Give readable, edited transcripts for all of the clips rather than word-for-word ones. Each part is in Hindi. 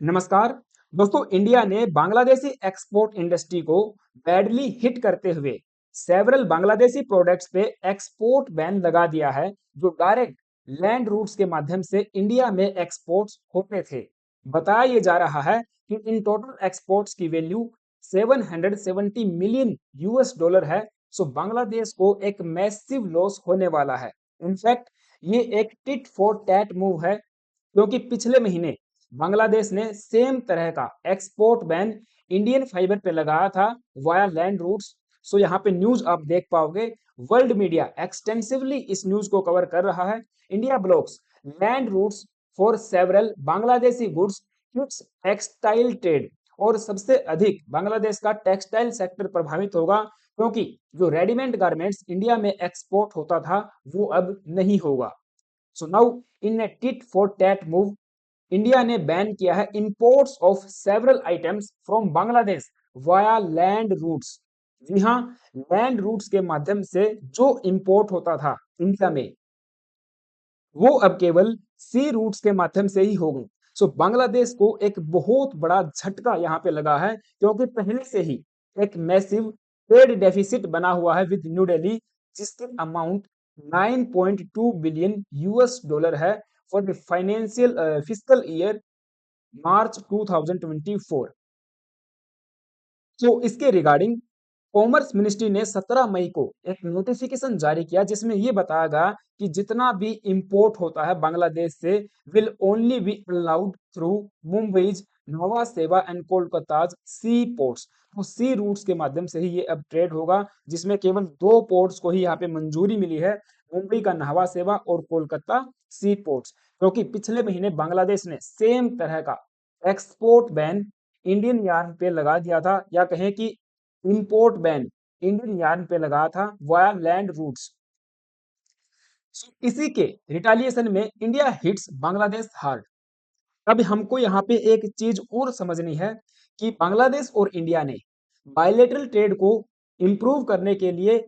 नमस्कार दोस्तों। इंडिया ने बांग्लादेशी एक्सपोर्ट इंडस्ट्री को बैडली हिट करते हुए सेवरल बांग्लादेशी प्रोडक्ट्स पे एक्सपोर्ट बैन लगा दिया है, जो डायरेक्ट लैंड रूट्स के माध्यम से इंडिया में एक्सपोर्ट्स होते थे। बताया ये जा रहा है कि इन टोटल एक्सपोर्ट्स की वैल्यू 770 मिलियन यूएस डॉलर है। सो बांग्लादेश को एक मैसिव लॉस होने वाला है। इनफैक्ट ये एक टिट फॉर टैट मूव है, क्योंकि पिछले महीने बांग्लादेश ने सेम तरह का एक्सपोर्ट बैन इंडियन फाइबर पे लगाया था वाया लैंड रूट्स। सो यहाँ पे न्यूज आप देख पाओगे, वर्ल्ड मीडिया एक्सटेंसिवली इस न्यूज को कवर कर रहा है। India blocks land routes for several Bangladeshi goods hits textile trade. और सबसे अधिक बांग्लादेश का टेक्सटाइल सेक्टर प्रभावित होगा, क्योंकि जो रेडीमेड गारमेंट्स इंडिया में एक्सपोर्ट होता था वो अब नहीं होगा। So now in a tit for tat move, India ने बैन किया है imports of several items from Bangladesh via land routes. जी हाँ, लैंड रूट्स के माध्यम से जो इंपोर्ट होता था इंडिया में, वो अब केवल सी रूट्स के माध्यम से ही होगा। सो बांग्लादेश को एक बहुत बड़ा झटका यहाँ पे लगा है, क्योंकि पहले से ही एक मैसिव ट्रेड डेफिसिट बना हुआ है विद न्यू दिल्ली, जिसकी अमाउंट 9.2 बिलियन यूएस डॉलर है for the financial fiscal year March 2024। तो इसके रिगार्डिंग कॉमर्स मिनिस्ट्री ने 17 मई को एक नोटिफिकेशन जारी किया, जिसमें यह बताया गया कि जितना भी इंपोर्ट होता है बांग्लादेश से will only be allowed through Mumbai's नवा सेवा एंड कोलकाताज सी पोर्ट्स। तो सी रूट्स के माध्यम से ही ये अब ट्रेड होगा, जिसमें केवल दो पोर्ट्स को ही यहाँ पे मंजूरी मिली है, मुंबई का नहवा सेवा और कोलकाता सी पोर्ट्स। क्योंकि पिछले महीने बांग्लादेश ने सेम तरह का एक्सपोर्ट बैन इंडियन यार्न पे लगा दिया था, या कहें कि इंपोर्ट बैन इंडियन यार्न पे लगा था वाया लैंड रूट्स। इसी के रिटालिएशन में इंडिया हिट्स बांग्लादेश हार्ड। अब हमको यहाँ पे एक चीज और समझनी है कि बांग्लादेश और इंडिया ने बायलेटरल ट्रेड को इंप्रूव करने के लिए,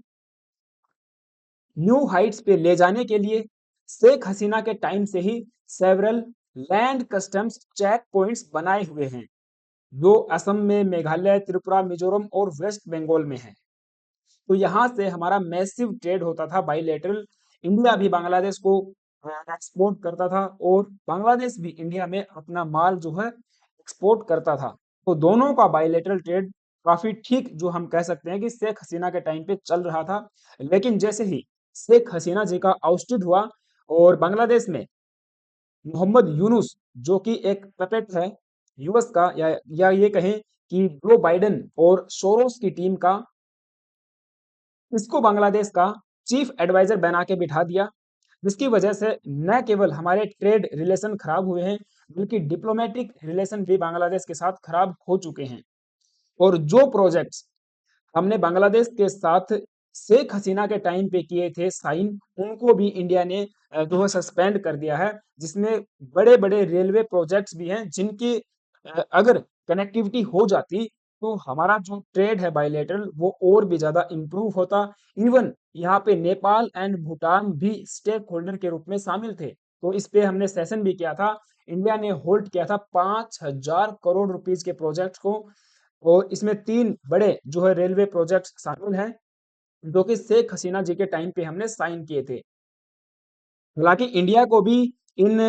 न्यू हाइट्स पे ले जाने के लिए शेख हसीना के टाइम से ही several land customs check points बनाए हुए हैं, जो असम में, मेघालय, त्रिपुरा, मिजोरम और वेस्ट बंगाल में है। तो यहाँ से हमारा मैसिव ट्रेड होता था बाइलेटरल। इंडिया भी बांग्लादेश को एक्सपोर्ट करता था, और बांग्लादेश भी इंडिया में अपना माल जो है एक्सपोर्ट करता था। तो दोनों का बाइलेटरल ट्रेड काफी ठीक, जो हम कह सकते हैं कि शेख हसीना के टाइम पे चल रहा था। लेकिन जैसे ही शेख हसीना जी का आउस्टेड हुआ और बांग्लादेश में मोहम्मद यूनुस, जो कि एक पपेट है यूएस का, या ये कहें कि जो बाइडेन और सोरोस की टीम का, इसको बांग्लादेश का चीफ एडवाइजर बना के बिठा दिया, जिसकी वजह से न केवल हमारे ट्रेड रिलेशन खराब हुए हैं, बल्कि डिप्लोमेटिक रिलेशन भी बांग्लादेश के साथ खराब हो चुके हैं। और जो प्रोजेक्ट्स हमने बांग्लादेश के साथ शेख हसीना के टाइम पे किए थे साइन, उनको भी इंडिया ने जो है सस्पेंड कर दिया है, जिसमें बड़े बड़े रेलवे प्रोजेक्ट्स भी हैं, जिनकी अगर कनेक्टिविटी हो जाती तो हमारा जो ट्रेड है बायलेटरल वो और भी ज्यादा इंप्रूव होता। इवन यहाँ पे नेपाल एंड भूटान भी स्टेक होल्डर के रूप में शामिल थे। तो इस पे हमने सेशन भी किया था। इंडिया ने होल्ड किया था 5,000 करोड़ रुपीज के प्रोजेक्ट को, और इसमें तीन बड़े जो है रेलवे प्रोजेक्ट शामिल हैं, जो कि शेख हसीना जी के टाइम पे हमने साइन किए थे। हालांकि इंडिया को भी इन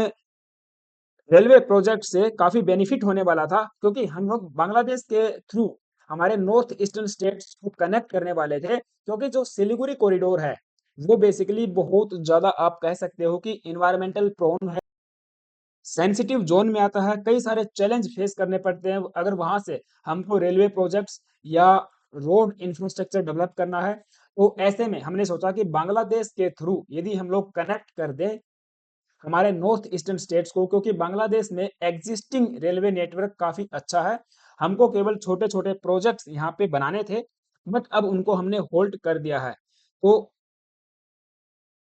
रेलवे प्रोजेक्ट से काफी बेनिफिट होने वाला था, क्योंकि हम लोग बांग्लादेश के थ्रू हमारे नॉर्थ ईस्टर्न स्टेट्स को कनेक्ट करने वाले थे। क्योंकि जो सिलीगुड़ी कॉरिडोर है वो बेसिकली बहुत ज्यादा, आप कह सकते हो कि इन्वायरमेंटल प्रोन है, सेंसिटिव जोन में आता है, कई सारे चैलेंज फेस करने पड़ते हैं अगर वहां से हमको रेलवे प्रोजेक्ट्स या रोड इंफ्रास्ट्रक्चर डेवलप करना है। तो ऐसे में हमने सोचा कि बांग्लादेश के थ्रू यदि हम लोग कनेक्ट कर दें हमारे नॉर्थ ईस्टर्न स्टेट्स को, क्योंकि बांग्लादेश में एग्जिस्टिंग रेलवे नेटवर्क काफी अच्छा है, हमको केवल छोटे छोटे प्रोजेक्ट्स यहाँ पे बनाने थे, बट अब उनको हमने होल्ड कर दिया है। तो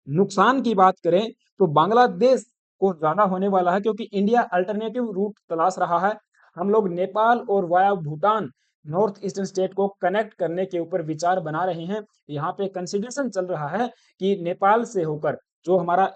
नुकसान की बात करें तो बांग्लादेश को ज्यादा होने वाला है, क्योंकि इंडिया अल्टरनेटिव रूट तलाश रहा है। हम लोग नेपाल और via Bhutan north eastern state को कनेक्ट करने के ऊपर विचार बना रहे हैं। यहाँ पे कंसिडरेशन चल रहा है कि नेपाल से होकर जो हमारा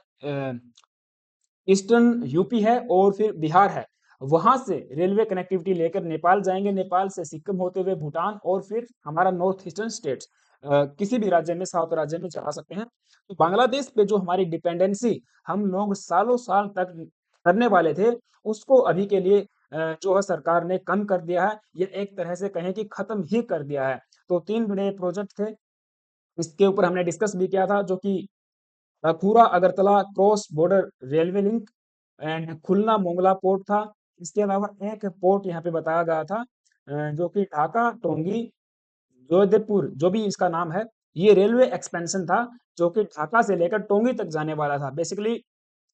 ईस्टर्न यूपी है और फिर बिहार है, वहां से रेलवे कनेक्टिविटी लेकर नेपाल जाएंगे, नेपाल से सिक्किम होते हुए भूटान और फिर हमारा नॉर्थ ईस्टर्न स्टेट्स किसी भी राज्य में, साउथ राज्य में जा सकते हैं। तो बांग्लादेश पे जो हमारी डिपेंडेंसी हम लोग सालों साल तक करने वाले थे, उसको अभी के लिए जो है सरकार ने कम कर दिया है, या एक तरह से कहें कि खत्म ही कर दिया है। तो 3 बड़े प्रोजेक्ट थे, इसके ऊपर हमने डिस्कस भी किया था, जो कि Akhaura Agartala cross border railway link and Khulna Mongla port था। इसके अलावा एक पोर्ट यहाँ पे बताया गया था जो कि ढाका टोंगी जोधपुर, जो भी इसका नाम है, ये रेलवे एक्सपेंशन था, जो कि ढाका से लेकर टोंगी तक जाने वाला था। बेसिकली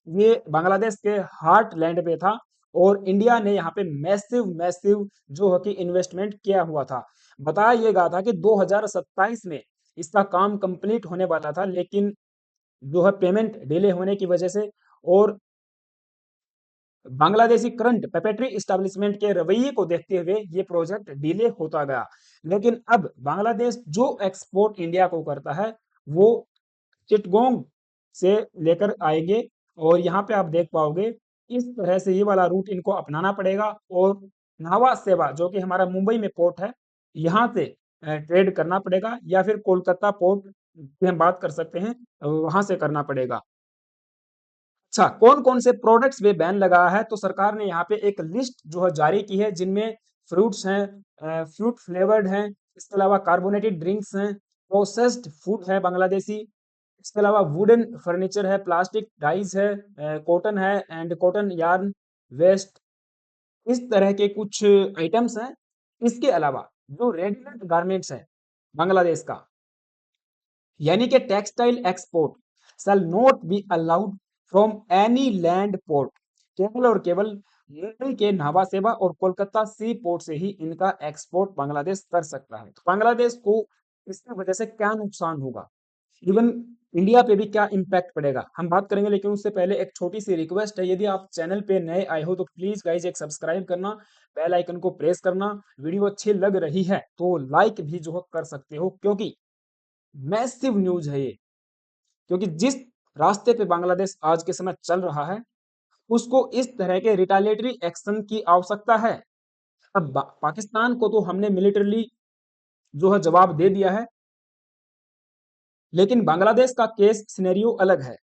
ये बांग्लादेश के हार्ट लैंड पे था और इंडिया ने यहाँ पे मैसिव मैसिव जो है कि इन्वेस्टमेंट किया हुआ था। बताया ये गया था कि 2027 में इसका काम कंप्लीट होने वाला था, लेकिन जो है पेमेंट डिले होने की वजह से और बांग्लादेशी करंट पेपेटरी इस्टेब्लिशमेंट के रवैये को देखते हुए ये प्रोजेक्ट डिले होता गया। लेकिन अब बांग्लादेश जो एक्सपोर्ट इंडिया को करता है, वो चिटगोंग से लेकर आएंगे और यहाँ पे आप देख पाओगे इस तरह से ये वाला रूट इनको अपनाना पड़ेगा और नावा सेवा जो कि हमारा मुंबई में पोर्ट है, यहाँ से ट्रेड करना पड़ेगा, या फिर कोलकाता पोर्ट की हम बात कर सकते हैं, वहां से करना पड़ेगा। अच्छा, कौन-कौन से प्रोडक्ट्स पे बैन लगा है? तो सरकार ने यहाँ पे एक लिस्ट जो है जारी की है, जिनमें फ्रूट्स हैं, फ्रूट फ्लेवर्ड हैं, इसके अलावा कार्बोनेटेड ड्रिंक्स हैं, प्रोसेस्ड फूड है बांग्लादेशी, इसके अलावा वुडन फर्नीचर है, प्लास्टिक डाइज है, कॉटन है एंड कॉटन यार्न वेस्ट, इस तरह के कुछ आइटम्स हैं। इसके अलावा जो रेडीमेड गारमेंट्स है बांग्लादेश का, यानी कि textile export shall not be allowed from any land port, केवल और केवल मुंबई के नावा सेवा और कोलकाता सी पोर्ट से ही इनका एक्सपोर्ट बांग्लादेश कर सकता है। तो बांग्लादेश को इसकी वजह से क्या नुकसान होगा, इवन इंडिया पे भी क्या इम्पैक्ट पड़ेगा, हम बात करेंगे। लेकिन उससे पहले एक छोटी सी रिक्वेस्ट है, यदि आप चैनल पे नए आए हो तो प्लीज गाइज एक सब्सक्राइब करना, बेल आइकन को प्रेस करना, वीडियो अच्छी लग रही है तो लाइक भी जो है कर सकते हो, क्योंकि मैसिव न्यूज है ये। क्योंकि जिस रास्ते पे बांग्लादेश आज के समय चल रहा है, उसको इस तरह के रिटालिएटरी एक्शन की आवश्यकता है। अब पाकिस्तान को तो हमने मिलिटरली जो है जवाब दे दिया है, लेकिन बांग्लादेश का केस सिनेरियो अलग है।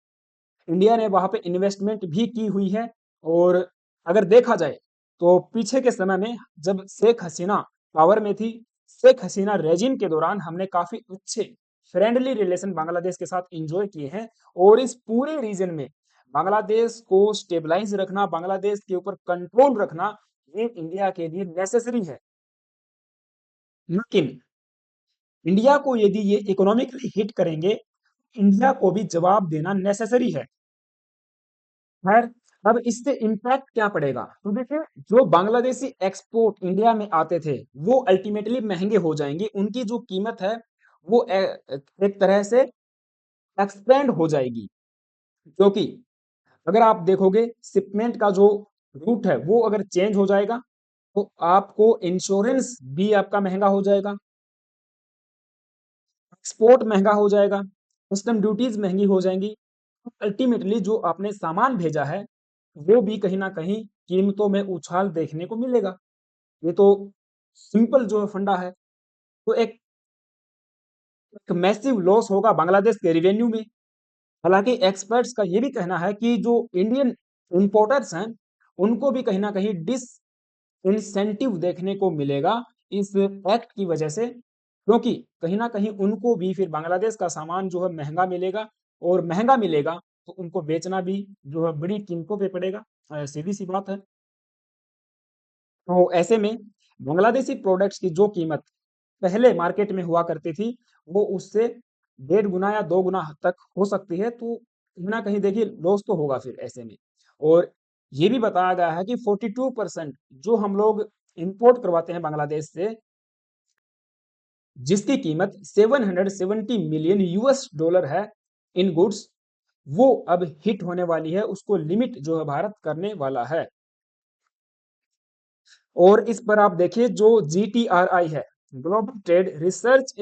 इंडिया ने वहां पे इन्वेस्टमेंट भी की हुई है, और अगर देखा जाए तो पीछे के समय में जब शेख हसीना पावर में थी, शेख हसीना रेजिम के दौरान हमने काफी अच्छे फ्रेंडली रिलेशन बांग्लादेश के साथ एंजॉय किए हैं। और इस पूरे रीजन में बांग्लादेश को स्टेबलाइज रखना, बांग्लादेश के ऊपर कंट्रोल रखना, ये इंडिया के लिए नेसेसरी है। लेकिन इंडिया को यदि ये इकोनॉमिकली हिट करेंगे, इंडिया को भी जवाब देना नेसेसरी है। खैर, अब इससे इम्पैक्ट क्या पड़ेगा, तो देखिए जो बांग्लादेशी एक्सपोर्ट इंडिया में आते थे वो अल्टीमेटली महंगे हो जाएंगे, उनकी जो कीमत है वो एक तरह से एक्सपेंड हो जाएगी। क्योंकि अगर आप देखोगे शिपमेंट का जो रूट है वो अगर चेंज हो जाएगा, तो आपको इंश्योरेंस भी आपका महंगा हो जाएगा, एक्सपोर्ट महंगा हो जाएगा, कस्टम ड्यूटीज महंगी हो जाएंगी। अल्टीमेटली जो आपने सामान भेजा है वो भी कहीं ना कहीं कीमतों में उछाल देखने को मिलेगा। ये तो सिंपल जो है फंडा है। तो एक मैसिव लॉस होगा बांग्लादेश के रिवेन्यू में। हालांकि एक्सपर्ट्स का ये भी कहना है कि जो इंडियन इंपोर्टर्स हैं उनको भी कहीं ना कहीं डिस इंसेंटिव देखने को मिलेगा इस एक्ट की वजह से, क्योंकि कहीं ना कहीं उनको भी फिर बांग्लादेश का सामान जो है महंगा मिलेगा, और महंगा मिलेगा तो उनको बेचना भी जो है बड़ी कीमतों पे पड़ेगा। सीधी सी बात है। तो ऐसे में बांग्लादेशी प्रोडक्ट्स की जो कीमत पहले मार्केट में हुआ करती थी, वो उससे 1.5 गुना या 2 गुना तक हो सकती है। तो कहीं ना कहीं देखिए लॉस तो होगा फिर ऐसे में। और ये भी बताया गया है कि 42% जो हम लोग इंपोर्ट करवाते हैं बांग्लादेश से, जिसकी कीमत 770 मिलियन यूएस डॉलर है इन गुड्स, वो अब हिट होने वाली है, उसको लिमिट जो है भारत करने वाला है। और इस पर आप देखिए जो GTRI है, ग्लोबल ट्रेड रिसर्च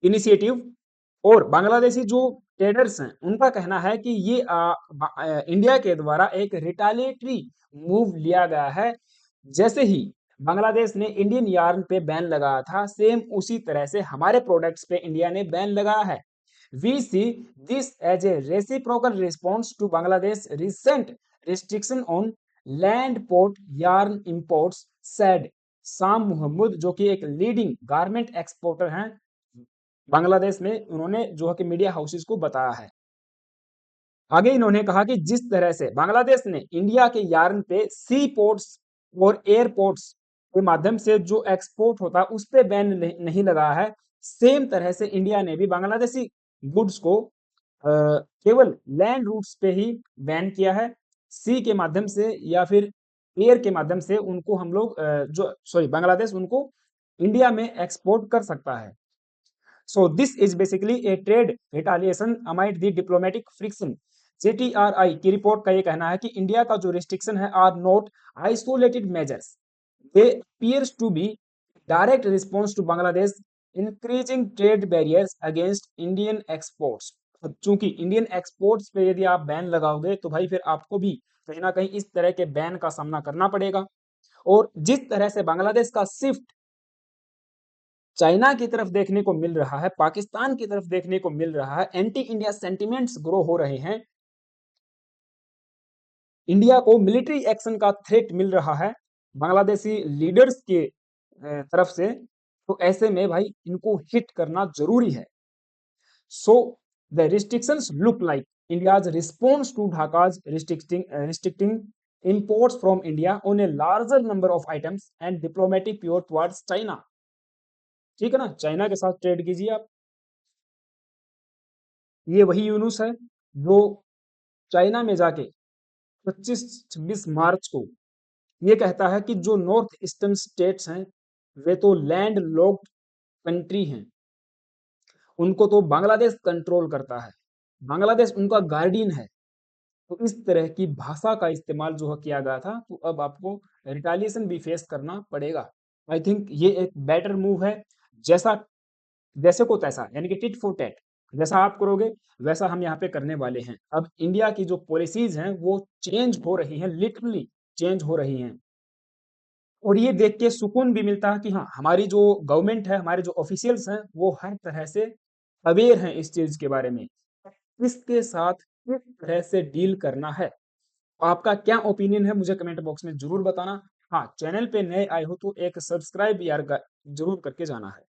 इनिशिएटिव, और बांग्लादेशी जो ट्रेडर्स हैं, उनका कहना है कि ये इंडिया के द्वारा एक रिटालिएटरी मूव लिया गया है। जैसे ही बांग्लादेश ने इंडियन यार्न पे बैन लगाया था, सेम उसी तरह से हमारे प्रोडक्ट्स पे इंडिया ने बैन लगाया है। We see this as a reciprocal response to Bangladesh recent restriction on land port yarn imports, said Sham Mohammad, जो कि एक लीडिंग गारमेंट एक्सपोर्टर हैं बांग्लादेश में, उन्होंने जो है कि मीडिया हाउसेस को बताया है। आगे इन्होंने कहा कि जिस तरह से बांग्लादेश ने इंडिया के यार्न पे सी पोर्ट्स और एयरपोर्ट्स के माध्यम से जो एक्सपोर्ट होता है उस पे बैन नहीं लगा है, सेम तरह से इंडिया ने भी बांग्लादेशी गुड्स को केवल लैंड रूट्स पे ही बैन किया है। सी के माध्यम से या फिर एयर के माध्यम से उनको हम लोग जो सॉरी बांग्लादेश उनको इंडिया में एक्सपोर्ट कर सकता है। So this is basically a trade retaliation amid the diplomatic friction. JTRI की रिपोर्ट का ये कहना है कि इंडिया का जो रिस्ट्रिक्शन है are not isolated measures, they appears to be direct response to Bangladesh increasing trade barriers against Indian exports. चूंकि इंडियन एक्सपोर्ट्स पे यदि आप बैन लगाओगे तो भाई फिर आपको भी कहीं ना कहीं इस तरह के बैन का सामना करना पड़ेगा। और जिस तरह से बांग्लादेश का शिफ्ट चाइना की तरफ देखने को मिल रहा है, पाकिस्तान की तरफ देखने को मिल रहा है, एंटी इंडिया सेंटिमेंट्स ग्रो हो रहे हैं, इंडिया को मिलिट्री एक्शन का थ्रेट मिल रहा है बांग्लादेशी लीडर्स के तरफ से, तो ऐसे में भाई इनको हिट करना जरूरी है। So the restrictions look like India's response to Dhaka's restricting imports from India on a larger number of items and diplomatic pure towards China। ठीक है ना, चाइना के साथ ट्रेड कीजिए आप। ये वही यूनुस है जो चाइना में जाके 25-26 मार्च को ये कहता है कि जो नॉर्थ ईस्टर्न स्टेट्स हैं वे तो लैंड लॉक्ड कंट्री हैं, उनको तो बांग्लादेश कंट्रोल करता है, बांग्लादेश उनका गार्डियन है। तो इस तरह की भाषा का इस्तेमाल जो है किया गया था, तो अब आपको रिटालिएशन भी फेस करना पड़ेगा। आई थिंक ये एक बेटर मूव है। जैसा जैसे को तैसा, यानी कि टिट फॉर टैट, जैसा आप करोगे वैसा हम यहाँ पे करने वाले हैं। अब इंडिया की जो पॉलिसीज हैं वो चेंज हो रही हैं, लिटरली चेंज हो रही हैं, और ये देख के सुकून भी मिलता है कि हाँ हमारी जो गवर्नमेंट है, हमारे जो ऑफिशियल्स हैं वो हर तरह से अवेयर हैं इस चीज के बारे में, इसके साथ किस तरह से डील करना है। आपका क्या ओपिनियन है मुझे कमेंट बॉक्स में जरूर बताना। हाँ, चैनल पे नए आए हो तो एक सब्सक्राइब यार जरूर करके जाना है।